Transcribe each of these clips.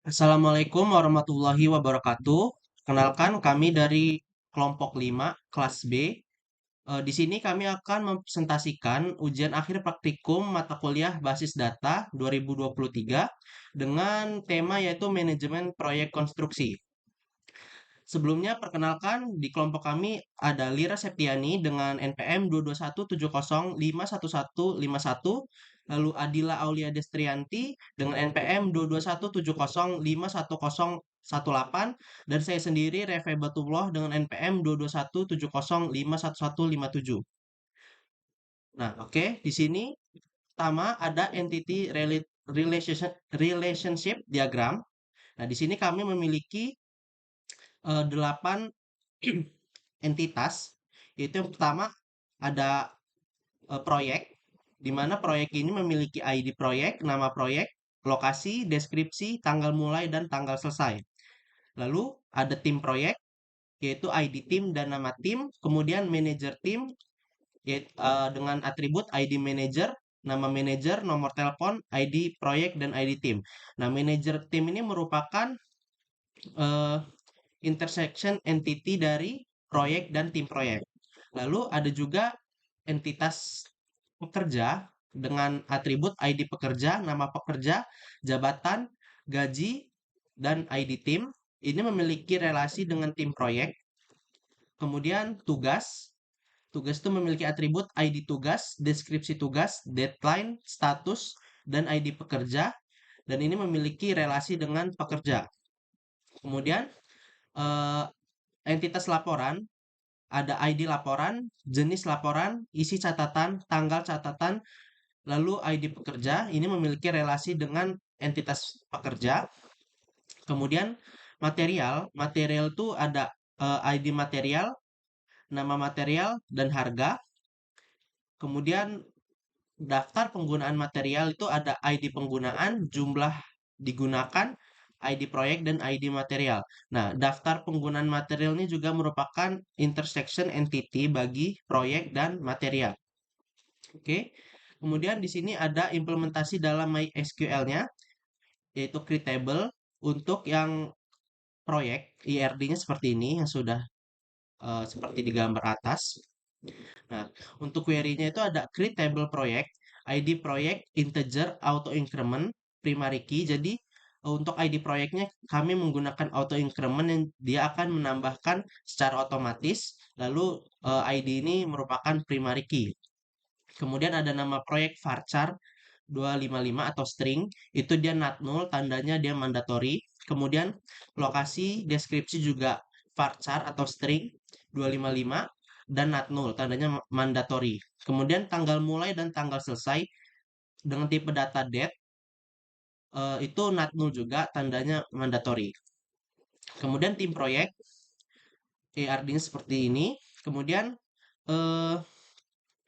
Assalamualaikum warahmatullahi wabarakatuh. Kenalkan kami dari kelompok 5 kelas B. Di sini kami akan mempresentasikan ujian akhir praktikum mata kuliah basis data 2023 dengan tema yaitu manajemen proyek konstruksi. Sebelumnya, perkenalkan di kelompok kami ada Lira Septiani dengan NPM 221705151, lalu Adila Aulia Destrianti dengan NPM 221705118, dan saya sendiri Refe Batullah dengan NPM 22170511157. Nah, oke, di sini pertama ada relationship diagram. Nah, di sini kami memiliki 8 entitas. Yaitu yang pertama ada proyek, di mana proyek ini memiliki ID proyek, nama proyek, lokasi, deskripsi, tanggal mulai, dan tanggal selesai. Lalu ada tim proyek, yaitu ID tim dan nama tim, kemudian manajer tim, yaitu, dengan atribut ID manager, nama manajer, nomor telepon, ID proyek, dan ID tim. Nah, manajer tim ini merupakan eh, intersection entity dari proyek dan tim proyek. Lalu ada juga entitas pekerja dengan atribut ID pekerja, nama pekerja, jabatan, gaji, dan ID tim. Ini memiliki relasi dengan tim proyek. Kemudian tugas. Tugas itu memiliki atribut ID tugas, deskripsi tugas, deadline, status, dan ID pekerja. Dan ini memiliki relasi dengan pekerja. Kemudian eh, entitas laporan. Ada ID laporan, jenis laporan, isi catatan, tanggal catatan, lalu ID pekerja. Ini memiliki relasi dengan entitas pekerja. Kemudian material, material itu ada ID material, nama material, dan harga. Kemudian daftar penggunaan material itu ada ID penggunaan, jumlah digunakan, ID proyek, dan ID material. Nah, daftar penggunaan material ini juga merupakan intersection entity bagi proyek dan material. Oke. Kemudian di sini ada implementasi dalam MySQL-nya, yaitu create table. Untuk yang proyek, IRD-nya seperti ini, yang sudah seperti di gambar atas. Nah, untuk query-nya itu ada create table project, ID project, integer, auto increment, primary key. Jadi untuk ID proyeknya kami menggunakan auto increment yang dia akan menambahkan secara otomatis. Lalu ID ini merupakan primary key. Kemudian ada nama proyek varchar 255 atau string, itu dia not null, tandanya dia mandatory. Kemudian lokasi deskripsi juga varchar atau string 255 dan not null, tandanya mandatory. Kemudian tanggal mulai dan tanggal selesai dengan tipe data date itu not null juga, tandanya mandatory. Kemudian tim proyek ARD-nya seperti ini. Kemudian eh,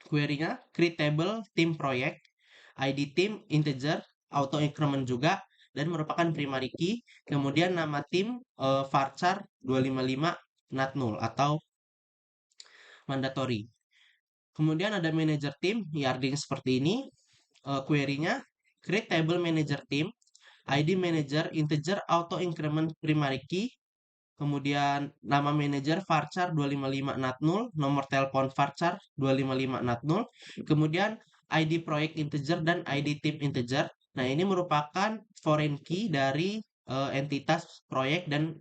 query-nya create table tim proyek, ID tim integer, auto increment juga, dan merupakan primary key. Kemudian nama tim varchar 255 not null atau mandatory. Kemudian ada manager tim, yarding seperti ini. Query-nya create table manager tim, ID manager integer auto increment primary key. Kemudian nama manajer varchar 255 not null, nomor telepon varchar 255 not null. Kemudian ID proyek integer dan ID tim integer. Nah, ini merupakan foreign key dari entitas proyek dan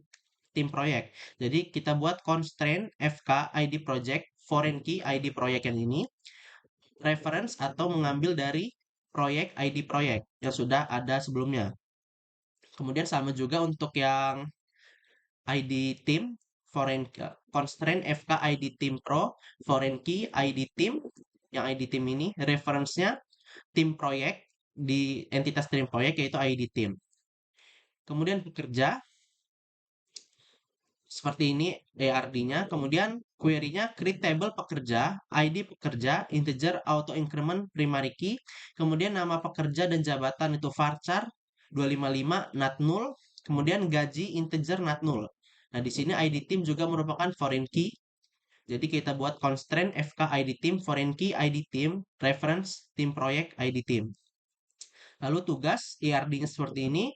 tim proyek. Jadi kita buat constraint FK ID project foreign key ID proyek yang ini reference atau mengambil dari proyek ID proyek yang sudah ada sebelumnya. Kemudian sama juga untuk yang ID team, foreign constraint FK ID team pro, foreign key ID team, yang ID team ini reference-nya tim proyek di entitas tim proyek yaitu ID team. Kemudian pekerja seperti ini ARD-nya, kemudian query-nya create table pekerja, ID pekerja, integer auto increment primary key, kemudian nama pekerja dan jabatan itu varchar 255 not null, kemudian gaji integer not null. Nah, di sini ID team juga merupakan foreign key. Jadi kita buat constraint FK ID team foreign key ID team reference tim proyek ID team. Lalu tugas ERD-nya seperti ini.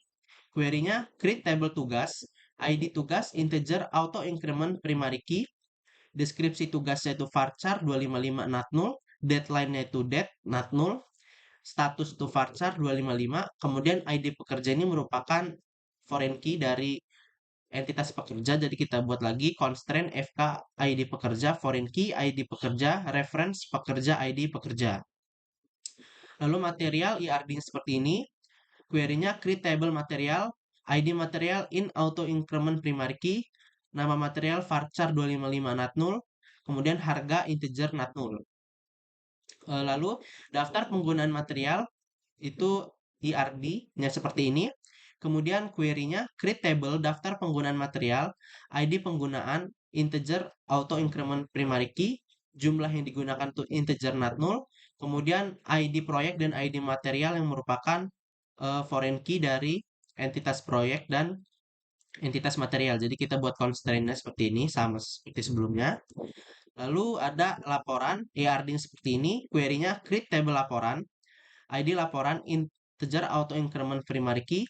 Query-nya create table tugas, ID tugas integer auto increment primary key, deskripsi tugasnya itu varchar 255 not null, deadline-nya itu date not null, status itu varchar 255, kemudian ID pekerja ini merupakan foreign key dari entitas pekerja, jadi kita buat lagi constraint fk ID pekerja, foreign key ID pekerja, reference pekerja ID pekerja. Lalu material IRD seperti ini, query-nya create table material, ID material in auto increment primary key, nama material varchar 255 not null, kemudian harga integer not null. Lalu daftar penggunaan material itu IRD-nya seperti ini. Kemudian query-nya create table daftar penggunaan material, ID penggunaan integer auto increment primary key, jumlah yang digunakan untuk integer not null, kemudian ID proyek dan ID material yang merupakan foreign key dari entitas proyek dan entitas material. Jadi kita buat constraint-nya seperti ini sama seperti sebelumnya. Lalu ada laporan ARD seperti ini, query-nya create table laporan, ID laporan integer auto increment primary key,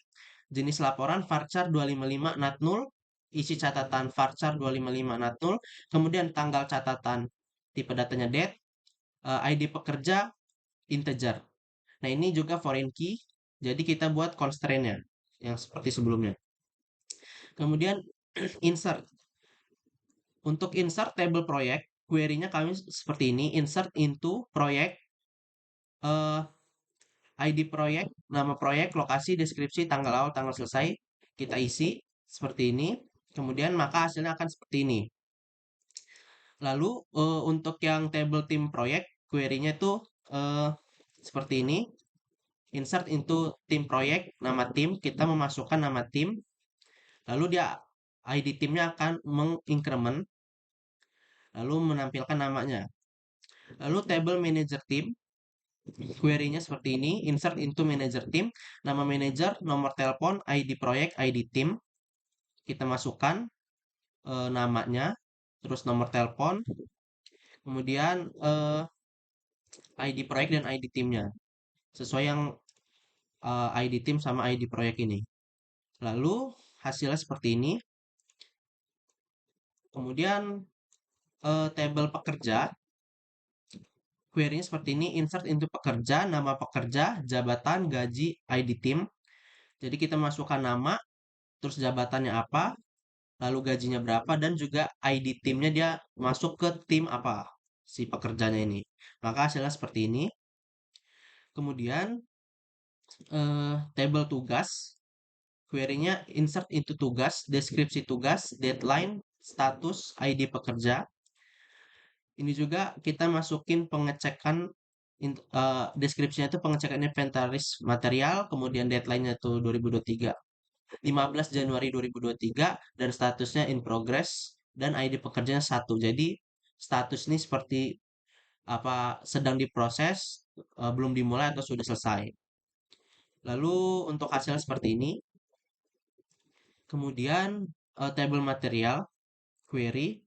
jenis laporan varchar 255 not null, isi catatan varchar 255 not null, kemudian tanggal catatan tipe datanya date, ID pekerja integer. Nah, ini juga foreign key, jadi kita buat constraint-nya yang seperti sebelumnya. Kemudian insert. Untuk insert table project, query-nya kami seperti ini, insert into project, ID proyek, nama proyek, lokasi, deskripsi, tanggal awal, tanggal selesai, kita isi seperti ini. Kemudian maka hasilnya akan seperti ini. Lalu untuk yang table tim proyek, query-nya itu seperti ini. Insert into tim proyek, nama tim, kita memasukkan nama tim. Lalu dia ID timnya akan mengincrement, lalu menampilkan namanya. Lalu table manager tim, query-nya seperti ini, insert into manager team, nama manager, nomor telepon, ID proyek, ID tim. Kita masukkan namanya, terus nomor telepon, kemudian ID proyek dan ID timnya. Sesuai yang ID tim sama ID proyek ini. Lalu hasilnya seperti ini. Kemudian table pekerja, query-nya seperti ini, insert into pekerja, nama pekerja, jabatan, gaji, ID tim. Jadi kita masukkan nama, terus jabatannya apa, lalu gajinya berapa, dan juga ID timnya dia masuk ke tim apa si pekerjanya ini. Maka hasilnya seperti ini. Kemudian table tugas, query-nya insert into tugas, deskripsi tugas, deadline, status, ID pekerja. Ini juga kita masukin pengecekan deskripsinya itu pengecekan inventaris material, kemudian deadline-nya itu 2023. 15 Januari 2023 dan statusnya in progress dan ID pekerjanya 1. Jadi status ini seperti apa sedang diproses, belum dimulai atau sudah selesai. Lalu untuk hasilnya seperti ini. Kemudian table material query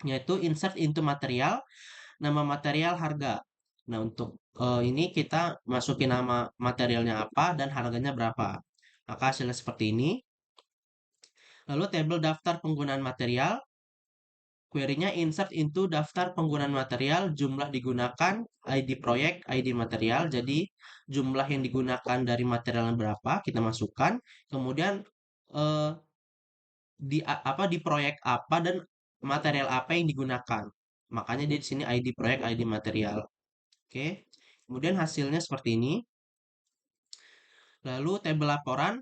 yaitu insert into material, nama material harga. Nah, untuk ini kita masukin nama materialnya apa dan harganya berapa. Maka hasilnya seperti ini. Lalu table daftar penggunaan material, query-nya insert into daftar penggunaan material, jumlah digunakan, ID proyek, ID material. Jadi jumlah yang digunakan dari materialnya berapa, kita masukkan. Kemudian eh, di proyek apa dan material apa yang digunakan. Makanya di sini ID proyek, ID material. Oke. Kemudian hasilnya seperti ini. Lalu tabel laporan,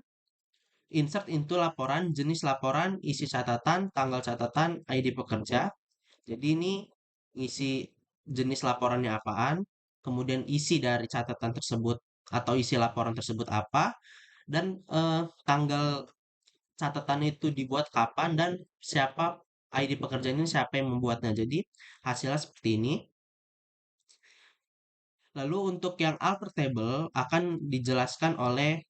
insert into laporan, jenis laporan, isi catatan, tanggal catatan, ID pekerja. Jadi ini isi jenis laporannya apaan, kemudian isi dari catatan tersebut atau isi laporan tersebut apa, dan tanggal catatan itu dibuat kapan dan siapa ID pekerja ini siapa yang membuatnya. Jadi hasilnya seperti ini. Lalu untuk yang alter table akan dijelaskan oleh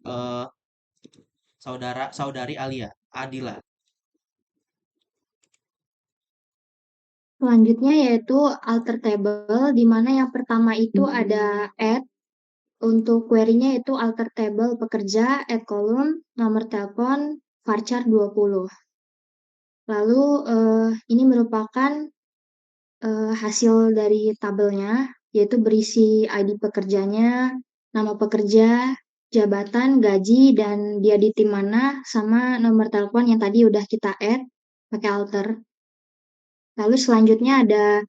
saudari Alia, Adila. Selanjutnya yaitu alter table, di mana yang pertama itu ada add, Untuk query-nya itu alter table pekerja, add column, nomor telepon, varchar 20. Lalu ini merupakan hasil dari tabelnya, yaitu berisi ID pekerjanya, nama pekerja, jabatan, gaji, dan dia di tim mana, sama nomor telepon yang tadi udah kita add pakai alter. Lalu selanjutnya ada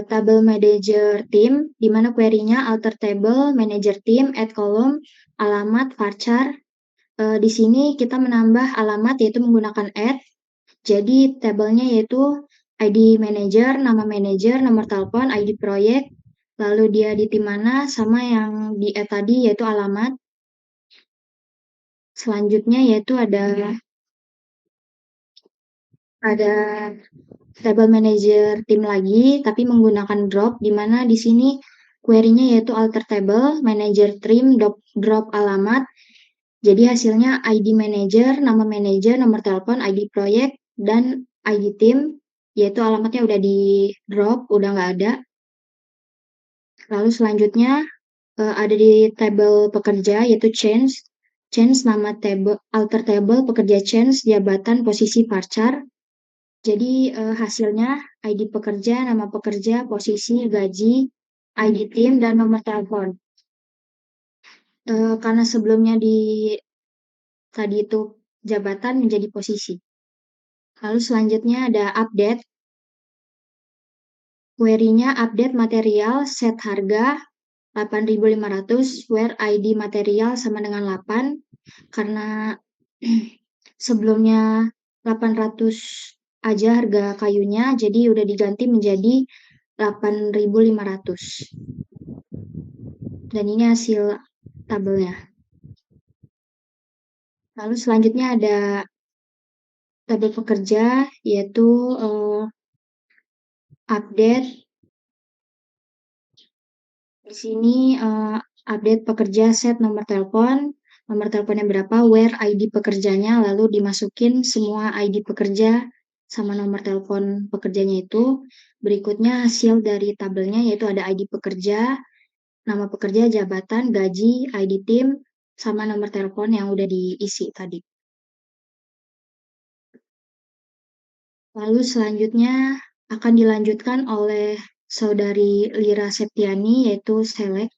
tabel manager team, di mana query-nya alter table, manager team, add column, alamat, varchar. Di sini kita menambah alamat yaitu menggunakan add. Jadi tabelnya yaitu ID manager, nama manager, nomor telepon, ID proyek, lalu dia di tim mana, sama yang di add tadi yaitu alamat. Selanjutnya yaitu ada table manager tim lagi, tapi menggunakan drop, di mana di sini query-nya yaitu alter table, manager trim, drop alamat. Jadi hasilnya ID manager, nama manager, nomor telepon, ID proyek, dan ID tim, yaitu alamatnya udah di drop, udah nggak ada. Lalu selanjutnya ada di table pekerja, yaitu change. Change nama table, alter table, pekerja change, jabatan, posisi, varchar. Jadi hasilnya ID pekerja, nama pekerja, posisi, gaji, ID tim, dan nomor telepon. Karena sebelumnya tadi itu jabatan menjadi posisi. Lalu selanjutnya ada update. Query-nya update material, set harga 8.500, where ID material sama dengan 8. Karena sebelumnya 800 aja harga kayunya, jadi udah diganti menjadi 8.500. Dan ini hasil tabelnya. Lalu selanjutnya ada tabel pekerja, yaitu update. Di sini update pekerja, set nomor teleponnya berapa, where ID pekerjanya, lalu dimasukin semua ID pekerja sama nomor telepon pekerjanya itu. Berikutnya hasil dari tabelnya yaitu ada ID pekerja, nama pekerja, jabatan, gaji, ID tim, sama nomor telepon yang udah diisi tadi. Lalu selanjutnya akan dilanjutkan oleh Saudari Lira Septiani yaitu select.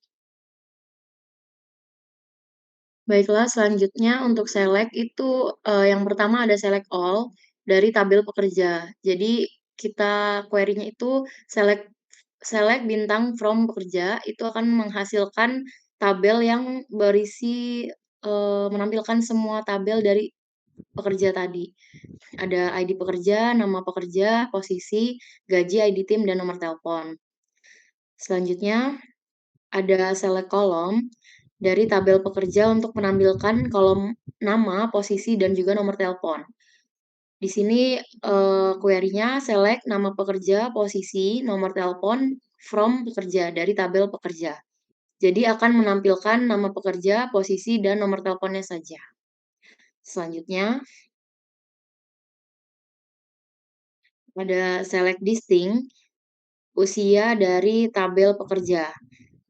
Baiklah, selanjutnya untuk select itu yang pertama ada select all dari tabel pekerja. Jadi kita query-nya itu select select bintang from pekerja itu akan menghasilkan tabel yang berisi menampilkan semua tabel dari pekerja tadi. Ada ID pekerja, nama pekerja, posisi, gaji, ID tim, dan nomor telepon. Selanjutnya ada select column dari tabel pekerja untuk menampilkan kolom nama, posisi, dan juga nomor telepon. Di sini query-nya select nama pekerja, posisi, nomor telepon from pekerja dari tabel pekerja. Jadi akan menampilkan nama pekerja, posisi, dan nomor teleponnya saja. Selanjutnya ada select distinct usia dari tabel pekerja.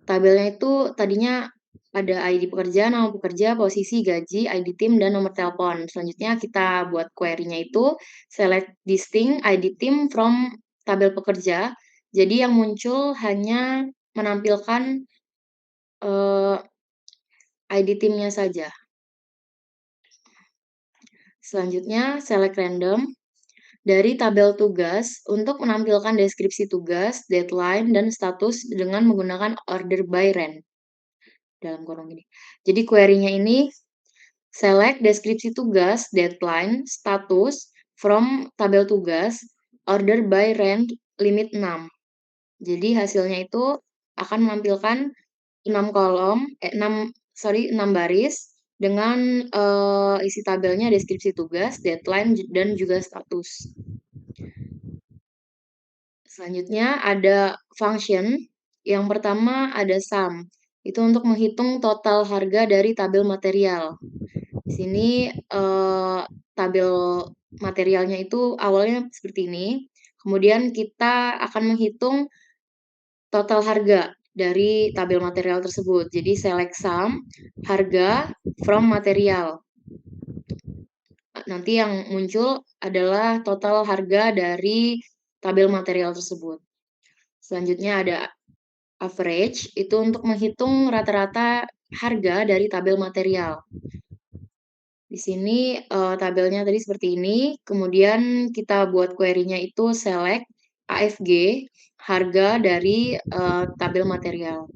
Tabelnya itu tadinya ada ID pekerja, nama pekerja, posisi, gaji, ID tim, dan nomor telepon. Selanjutnya kita buat query-nya itu select distinct ID tim from tabel pekerja. Jadi yang muncul hanya menampilkan ID timnya saja. Selanjutnya select random dari tabel tugas untuk menampilkan deskripsi tugas, deadline, dan status dengan menggunakan order by rank dalam kolom ini. Jadi query-nya ini select deskripsi tugas, deadline, status from tabel tugas, order by rank limit 6. Jadi hasilnya itu akan menampilkan 6 baris dengan isi tabelnya deskripsi tugas, deadline, dan juga status. Selanjutnya ada function. Yang pertama ada sum. Itu untuk menghitung total harga dari tabel material. Di sini tabel materialnya itu awalnya seperti ini. Kemudian kita akan menghitung total harga. dari tabel material tersebut. Jadi select sum, harga from material. Nanti yang muncul adalah total harga dari tabel material tersebut. Selanjutnya ada average, itu untuk menghitung rata-rata harga dari tabel material. Di sini tabelnya tadi seperti ini, kemudian kita buat query-nya itu select AFG, harga dari tabel material.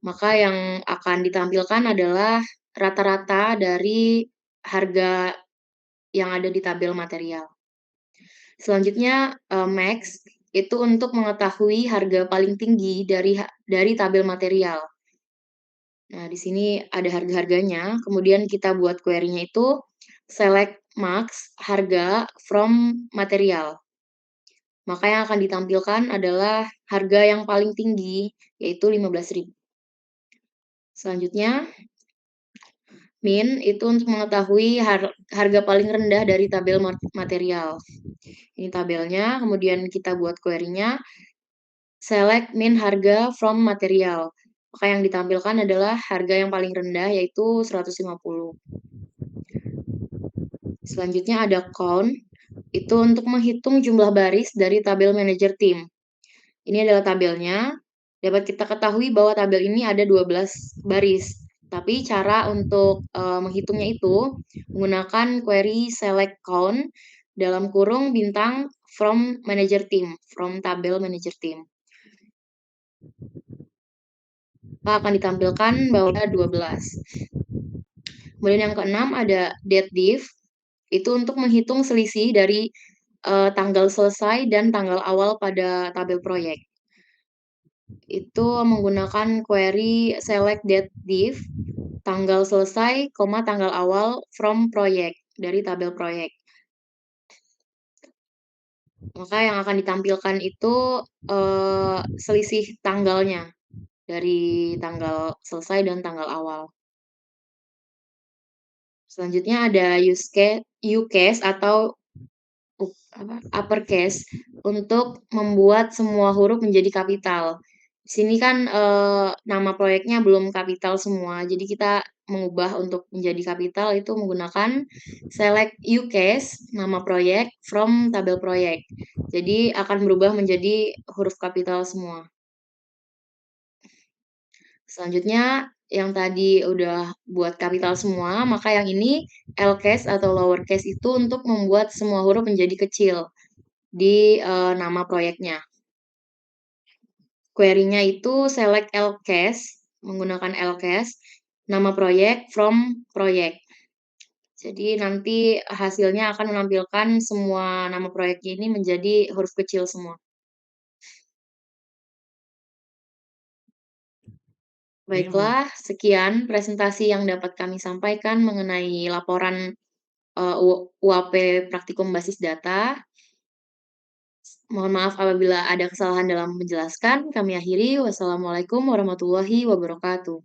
Maka yang akan ditampilkan adalah rata-rata dari harga yang ada di tabel material. Selanjutnya max, itu untuk mengetahui harga paling tinggi dari tabel material. Nah, di sini ada harga-harganya, kemudian kita buat query-nya itu select max harga from material. Maka yang akan ditampilkan adalah harga yang paling tinggi, yaitu 15.000. Selanjutnya, min itu untuk mengetahui harga paling rendah dari tabel material. Ini tabelnya, kemudian kita buat query-nya select min harga from material. Maka yang ditampilkan adalah harga yang paling rendah, yaitu 150. Selanjutnya ada count, itu untuk menghitung jumlah baris dari tabel manager team. Ini adalah tabelnya. Dapat kita ketahui bahwa tabel ini ada 12 baris. Tapi cara untuk menghitungnya itu menggunakan query select count dalam kurung bintang from manager team, from tabel manager team. Maka akan ditampilkan bahwa ada 12. Kemudian yang keenam ada date diff, itu untuk menghitung selisih dari tanggal selesai dan tanggal awal pada tabel proyek. Itu menggunakan query select date diff, tanggal selesai, tanggal awal from proyek, dari tabel proyek. Maka yang akan ditampilkan itu selisih tanggalnya dari tanggal selesai dan tanggal awal. Selanjutnya ada UCase atau uppercase untuk membuat semua huruf menjadi kapital. Di sini kan nama proyeknya belum kapital semua, jadi kita mengubah untuk menjadi kapital itu menggunakan select UCase nama proyek from tabel proyek. Jadi akan berubah menjadi huruf kapital semua. Selanjutnya yang tadi udah buat kapital semua, maka yang ini L-case atau lowercase itu untuk membuat semua huruf menjadi kecil di nama proyeknya. Query-nya itu select L-case, menggunakan L-case, nama proyek from proyek. Jadi nanti hasilnya akan menampilkan semua nama proyeknya ini menjadi huruf kecil semua. Baiklah, sekian presentasi yang dapat kami sampaikan mengenai laporan UAP Praktikum Basis Data. Mohon maaf apabila ada kesalahan dalam menjelaskan. Kami akhiri. Wassalamualaikum warahmatullahi wabarakatuh.